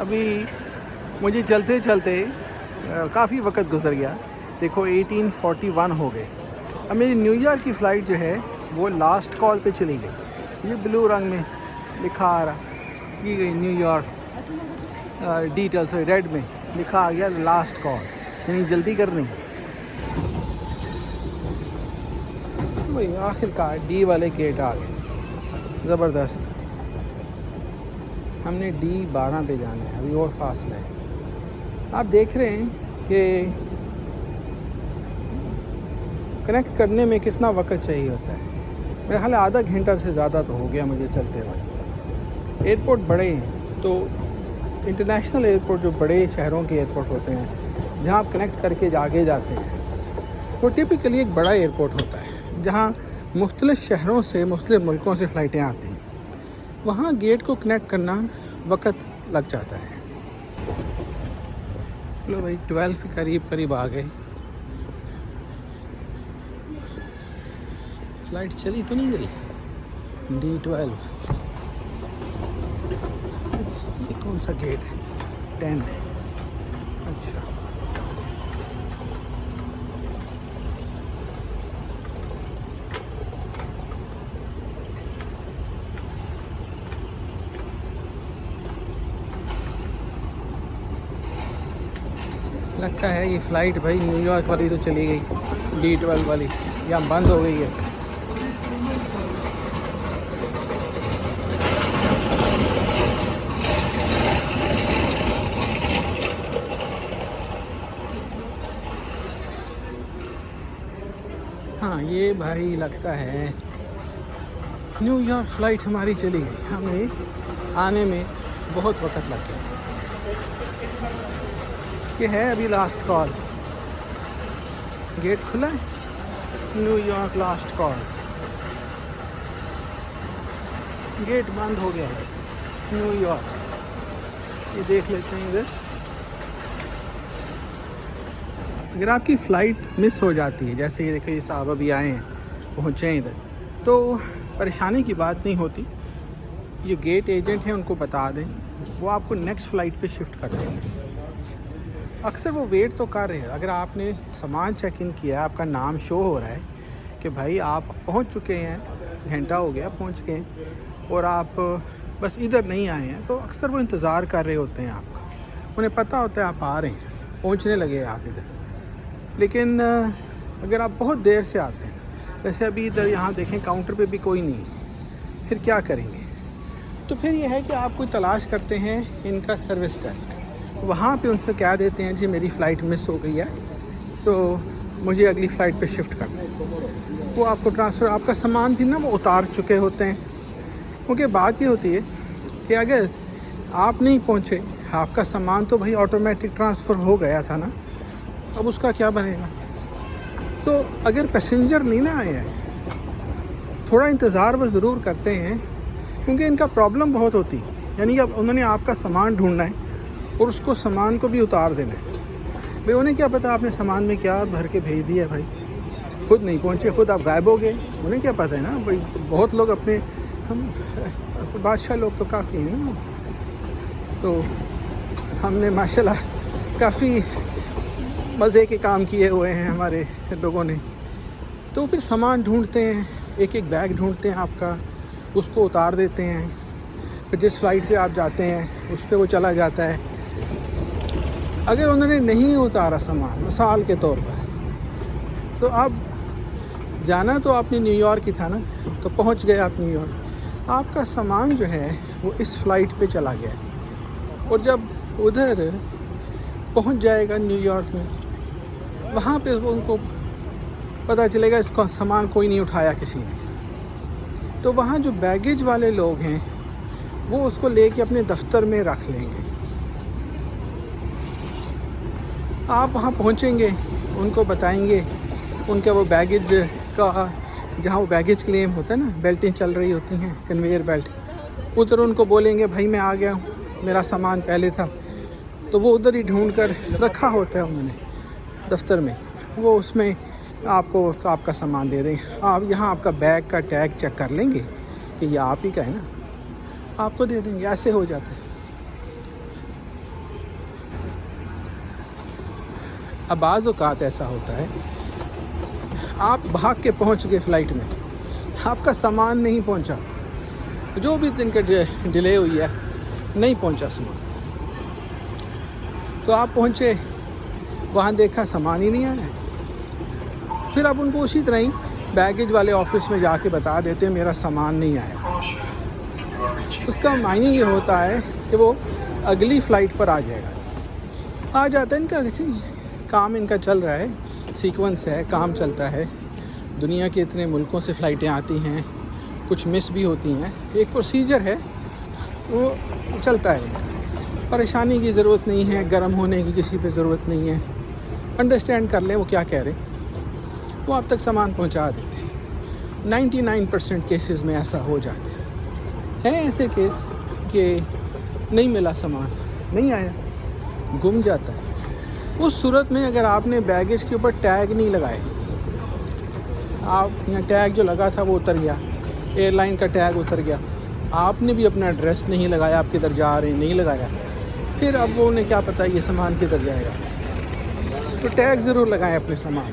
अभी मुझे चलते चलते काफ़ी वक्त गुजर गया। देखो 1841 हो गए। अब मेरी न्यूयॉर्क की फ़्लाइट जो है वो लास्ट कॉल पे चली गई। ये ब्लू रंग में लिखा आ रहा, की गई न्यूयॉर्क डिटेल्स, रेड में लिखा आ गया लास्ट कॉल, यानी जल्दी करनी। भाई आखिरकार डी वाले गेट आ गए, ज़बरदस्त। हमने D12 पे जाना है, अभी और फासला है। आप देख रहे हैं कि कनेक्ट करने में कितना वक्त चाहिए होता है। मेरा ख्याल आधा घंटा से ज़्यादा तो हो गया मुझे चलते हुए। एयरपोर्ट बड़े हैं तो इंटरनेशनल एयरपोर्ट, जो बड़े शहरों के एयरपोर्ट होते हैं जहाँ आप कनेक्ट करके आगे जाते हैं, वो टिपिकली एक बड़ा एयरपोर्ट होता है जहाँ मुख्तलिफ़ शहरों से, मुख्तलिफ़ मुल्कों से फ़्लाइटें आती हैं। वहाँ गेट को कनेक्ट करना वक्त लग जाता है। लो भाई 12 के करीब आ गए। फ़्लाइट चली तो नहीं गई? D12 ये कौन सा गेट है? 10 है। अच्छा, लगता है ये फ़्लाइट भाई न्यूयॉर्क वाली तो चली गई, D12 वाली या बंद हो गई है। हाँ ये भाई लगता है न्यूयॉर्क फ़्लाइट हमारी चली गई। हमें आने में बहुत वक्त लग गया कि है अभी लास्ट कॉल। गेट खुला है, न्यूयॉर्क लास्ट कॉल। गेट बंद हो गया है न्यूयॉर्क। ये देख लेते हैं इधर। अगर आपकी फ़्लाइट मिस हो जाती है, जैसे ये देखिए साहब अभी आए हैं, पहुँचे हैं इधर, तो परेशानी की बात नहीं होती। ये गेट एजेंट हैं, उनको बता दें, वो आपको नेक्स्ट फ़्लाइट पे शिफ्ट कर देंगे। अक्सर वो वेट तो कर रहे हैं। अगर आपने सामान चेक इन किया है, आपका नाम शो हो रहा है कि भाई आप पहुंच चुके हैं, घंटा हो गया पहुंच गए, और आप बस इधर नहीं आए हैं, तो अक्सर वो इंतज़ार कर रहे होते हैं आपका। उन्हें पता होता है आप आ रहे हैं, पहुंचने लगे आप इधर। लेकिन अगर आप बहुत देर से आते हैं, जैसे अभी इधर यहाँ देखें काउंटर पे भी कोई नहीं है, फिर क्या करेंगे? तो फिर ये है कि आप कोई तलाश करते हैं इनका सर्विस डेस्क। वहाँ पे उनसे कह देते हैं जी मेरी फ़्लाइट मिस हो गई है, तो मुझे अगली फ़्लाइट पे शिफ्ट कर दें। वो आपको ट्रांसफ़र, आपका सामान भी ना वो उतार चुके होते हैं। क्योंकि बात ये होती है कि अगर आप नहीं पहुँचे, आपका सामान तो भाई ऑटोमेटिक ट्रांसफ़र हो गया था ना, अब उसका क्या बनेगा? तो अगर पैसेंजर नहीं ना आए हैं, थोड़ा इंतज़ार वो ज़रूर करते हैं, क्योंकि इनका प्रॉब्लम बहुत होती है। यानी कि अब उन्होंने आपका सामान ढूंढना है और उसको सामान को भी उतार देना है। भाई उन्हें क्या पता आपने सामान में क्या भर के भेज दिया। भाई खुद नहीं पहुँचे, खुद आप गायब हो गए, उन्हें क्या पता है ना। भाई बहुत लोग अपने, हम बादशाह लोग तो काफ़ी हैं ना, तो हमने माशाल्लाह काफ़ी मज़े के काम किए हुए हैं हमारे लोगों ने। तो फिर सामान ढूंढते हैं, एक एक बैग ढूंढते हैं आपका, उसको उतार देते हैं। फिर जिस फ़्लाइट पे आप जाते हैं उस पर वो चला जाता है। अगर उन्होंने नहीं उतारा सामान, मिसाल के तौर पर, तो अब जाना तो आपने न्यूयॉर्क ही था ना, तो पहुंच गए आप न्यूयॉर्क, आपका सामान जो है वो इस फ़्लाइट पे चला गया, और जब उधर पहुंच जाएगा न्यूयॉर्क में, वहाँ पे उनको पता चलेगा इसका सामान कोई नहीं उठाया किसी ने, तो वहाँ जो बैगेज वाले लोग हैं वो उसको लेके अपने दफ्तर में रख लेंगे। आप वहाँ पहुँचेंगे, उनको बताएंगे, उनका वो बैगेज का, जहाँ वो बैगेज क्लेम होता है ना, बेल्टें चल रही होती हैं, कन्वेयर बेल्ट, उधर उनको बोलेंगे भाई मैं आ गया हूँ, मेरा सामान पहले था, तो वो उधर ही ढूंढ कर रखा होता है उन्होंने दफ्तर में, वो उसमें आपको आपका सामान दे देंगे। आप यहाँ आपका बैग का टैग चेक कर लेंगे कि ये आप ही का है ना, आपको दे देंगे। ऐसे हो जाता है। अब बाज़ औक़ात ऐसा होता है आप भाग के पहुंच गए फ़्लाइट में, आपका सामान नहीं पहुंचा, जो भी दिन के डिले हुई है नहीं पहुंचा सामान, तो आप पहुंचे वहाँ देखा सामान ही नहीं आया। फिर आप उनको उसी तरह ही बैगेज वाले ऑफिस में जाके बता देते हैं मेरा सामान नहीं आया। उसका मायने ये होता है कि वो अगली फ़्लाइट पर आ जाएगा। आ जाता है इनका, देखिए काम इनका चल रहा है, सीक्वेंस है, काम चलता है। दुनिया के इतने मुल्कों से फ़्लाइटें आती हैं, कुछ मिस भी होती हैं, एक प्रोसीजर है वो चलता है इनका। परेशानी की ज़रूरत नहीं है, गर्म होने की किसी पे ज़रूरत नहीं है। अंडरस्टैंड कर लें वो क्या कह रहे हैं, वो आप तक सामान पहुंचा देते हैं। 99% केसेस में ऐसा हो जाता है ऐसे केस कि नहीं मिला सामान, नहीं आया, गुम जाता है। उस सूरत में अगर आपने बैगेज के ऊपर टैग नहीं लगाए, आप यहाँ टैग जो लगा था वो उतर गया, एयरलाइन का टैग उतर गया, आपने भी अपना एड्रेस नहीं लगाया, आप किधर जा रहे हैं नहीं लगाया, फिर अब वो उन्हें क्या पता ये सामान किधर जाएगा। तो टैग ज़रूर लगाएं अपने सामान।